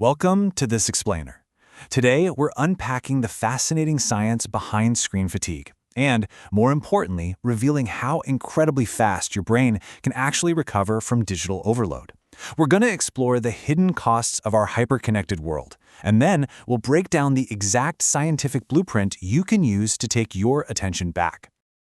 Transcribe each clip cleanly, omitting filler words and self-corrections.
Welcome to This Explainer. Today, we're unpacking the fascinating science behind screen fatigue and, more importantly, revealing how incredibly fast your brain can actually recover from digital overload. We're going to explore the hidden costs of our hyper-connected world, and then we'll break down the exact scientific blueprint you can use to take your attention back.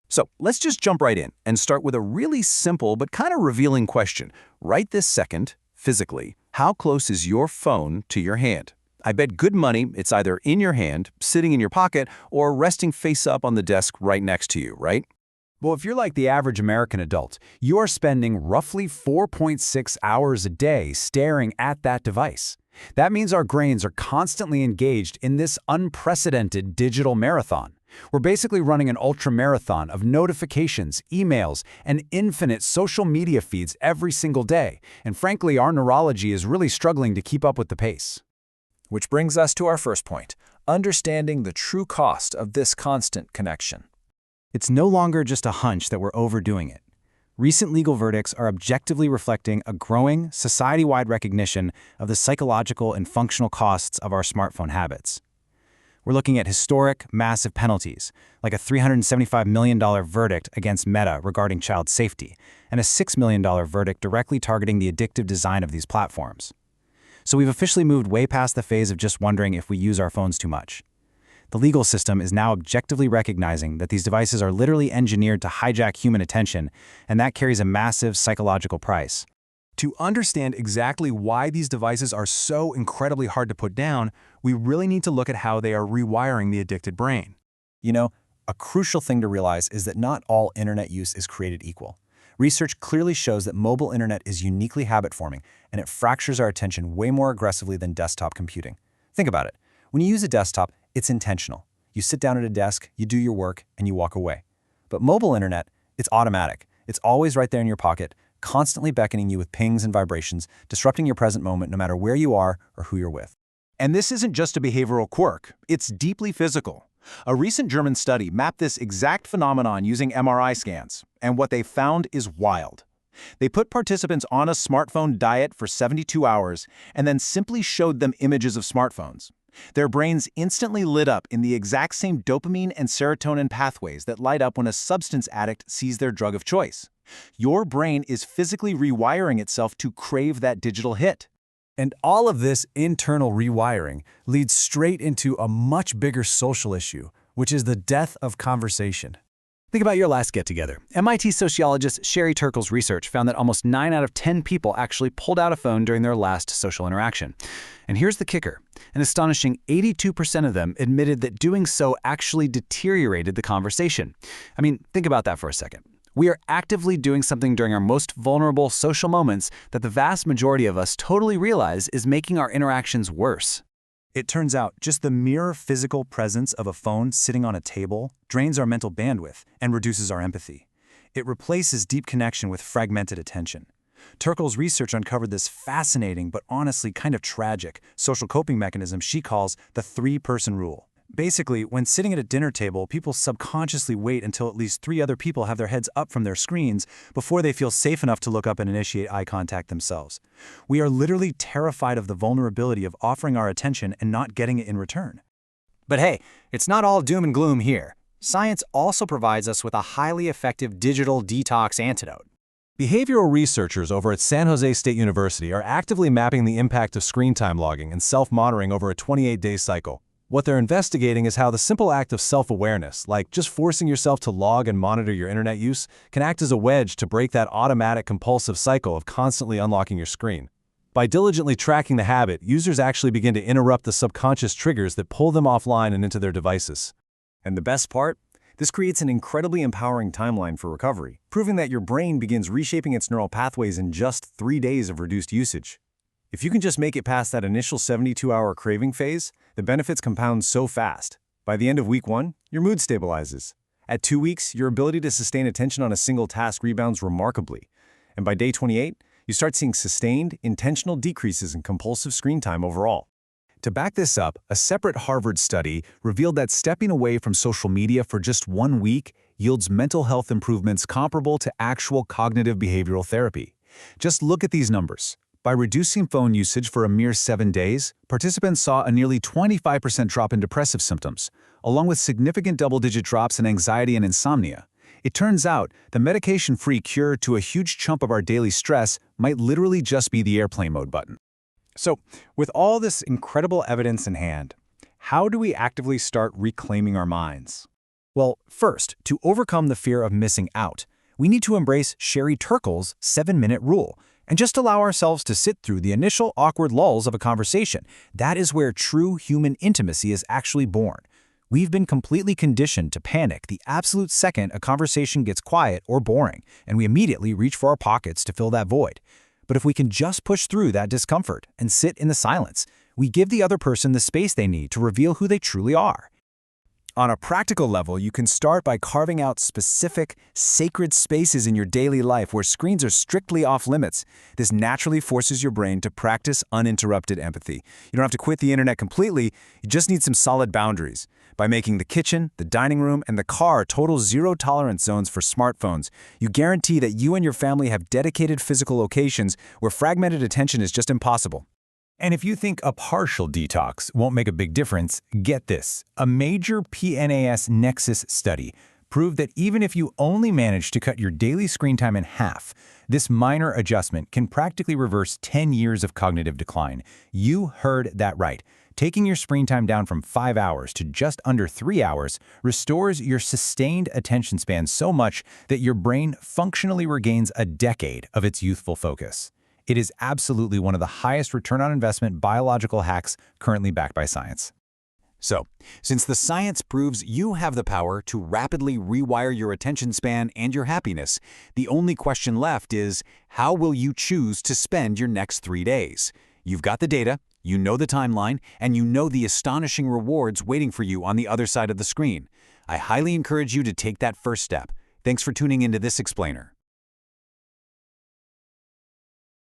So let's just jump right in and start with a really simple but kind of revealing question. Right this second, physically, how close is your phone to your hand? I bet good money it's either in your hand, sitting in your pocket, or resting face up on the desk right next to you, right? Well, if you're like the average American adult, you're spending roughly 4.6 hours a day staring at that device. That means our brains are constantly engaged in this unprecedented digital marathon. We're basically running an ultra-marathon of notifications, emails, and infinite social media feeds every single day, and frankly, our neurology is really struggling to keep up with the pace. Which brings us to our first point, understanding the true cost of this constant connection. It's no longer just a hunch that we're overdoing it. Recent legal verdicts are objectively reflecting a growing, society-wide recognition of the psychological and functional costs of our smartphone habits. We're looking at historic, massive penalties, like a $375 million verdict against Meta regarding child safety, and a $6 million verdict directly targeting the addictive design of these platforms. So we've officially moved way past the phase of just wondering if we use our phones too much. The legal system is now objectively recognizing that these devices are literally engineered to hijack human attention, and that carries a massive psychological price. To understand exactly why these devices are so incredibly hard to put down, we really need to look at how they are rewiring the addicted brain. You know, a crucial thing to realize is that not all internet use is created equal. Research clearly shows that mobile internet is uniquely habit-forming, and it fractures our attention way more aggressively than desktop computing. Think about it. When you use a desktop, it's intentional. You sit down at a desk, you do your work, and you walk away. But mobile internet, it's automatic. It's always right there in your pocket, constantly beckoning you with pings and vibrations, disrupting your present moment no matter where you are or who you're with. And this isn't just a behavioral quirk, it's deeply physical. A recent German study mapped this exact phenomenon using MRI scans, and what they found is wild. They put participants on a smartphone diet for 72 hours and then simply showed them images of smartphones. Their brains instantly lit up in the exact same dopamine and serotonin pathways that light up when a substance addict sees their drug of choice. Your brain is physically rewiring itself to crave that digital hit. And all of this internal rewiring leads straight into a much bigger social issue, which is the death of conversation. Think about your last get-together. MIT sociologist Sherry Turkle's research found that almost 9 out of 10 people actually pulled out a phone during their last social interaction. And here's the kicker. An astonishing 82% of them admitted that doing so actually deteriorated the conversation. I mean, think about that for a second. We are actively doing something during our most vulnerable social moments that the vast majority of us totally realize is making our interactions worse. It turns out just the mere physical presence of a phone sitting on a table drains our mental bandwidth and reduces our empathy. It replaces deep connection with fragmented attention. Turkle's research uncovered this fascinating but honestly kind of tragic social coping mechanism she calls the three-person rule. Basically, when sitting at a dinner table, people subconsciously wait until at least 3 other people have their heads up from their screens before they feel safe enough to look up and initiate eye contact themselves. We are literally terrified of the vulnerability of offering our attention and not getting it in return. But hey, it's not all doom and gloom here. Science also provides us with a highly effective digital detox antidote. Behavioral researchers over at San Jose State University are actively mapping the impact of screen time logging and self-monitoring over a 28-day cycle. What they're investigating is how the simple act of self-awareness, like just forcing yourself to log and monitor your internet use, can act as a wedge to break that automatic compulsive cycle of constantly unlocking your screen. By diligently tracking the habit, users actually begin to interrupt the subconscious triggers that pull them offline and into their devices. And the best part? This creates an incredibly empowering timeline for recovery, proving that your brain begins reshaping its neural pathways in just 3 days of reduced usage. If you can just make it past that initial 72-hour craving phase, the benefits compound so fast. By the end of week 1, your mood stabilizes. At 2 weeks, your ability to sustain attention on a single task rebounds remarkably. And by day 28, you start seeing sustained, intentional decreases in compulsive screen time overall. To back this up, a separate Harvard study revealed that stepping away from social media for just 1 week yields mental health improvements comparable to actual cognitive behavioral therapy. Just look at these numbers. By reducing phone usage for a mere 7 days, participants saw a nearly 25% drop in depressive symptoms, along with significant double-digit drops in anxiety and insomnia. It turns out the medication-free cure to a huge chunk of our daily stress might literally just be the airplane mode button. So, with all this incredible evidence in hand, how do we actively start reclaiming our minds? Well, first, to overcome the fear of missing out, we need to embrace Sherry Turkle's 7-minute rule and just allow ourselves to sit through the initial awkward lulls of a conversation. That is where true human intimacy is actually born. We've been completely conditioned to panic the absolute second a conversation gets quiet or boring, and we immediately reach for our pockets to fill that void. But if we can just push through that discomfort and sit in the silence, we give the other person the space they need to reveal who they truly are. On a practical level, you can start by carving out specific, sacred spaces in your daily life where screens are strictly off limits. This naturally forces your brain to practice uninterrupted empathy. You don't have to quit the internet completely, you just need some solid boundaries. By making the kitchen, the dining room, and the car total zero-tolerance zones for smartphones, you guarantee that you and your family have dedicated physical locations where fragmented attention is just impossible. And if you think a partial detox won't make a big difference, get this. A major PNAS Nexus study proved that even if you only manage to cut your daily screen time in half, this minor adjustment can practically reverse 10 years of cognitive decline. You heard that right. Taking your screen time down from 5 hours to just under 3 hours restores your sustained attention span so much that your brain functionally regains a decade of its youthful focus. It is absolutely one of the highest return on investment biological hacks currently backed by science. So, since the science proves you have the power to rapidly rewire your attention span and your happiness, the only question left is, how will you choose to spend your next 3 days? You've got the data, you know the timeline, and you know the astonishing rewards waiting for you on the other side of the screen. I highly encourage you to take that first step. Thanks for tuning into this explainer.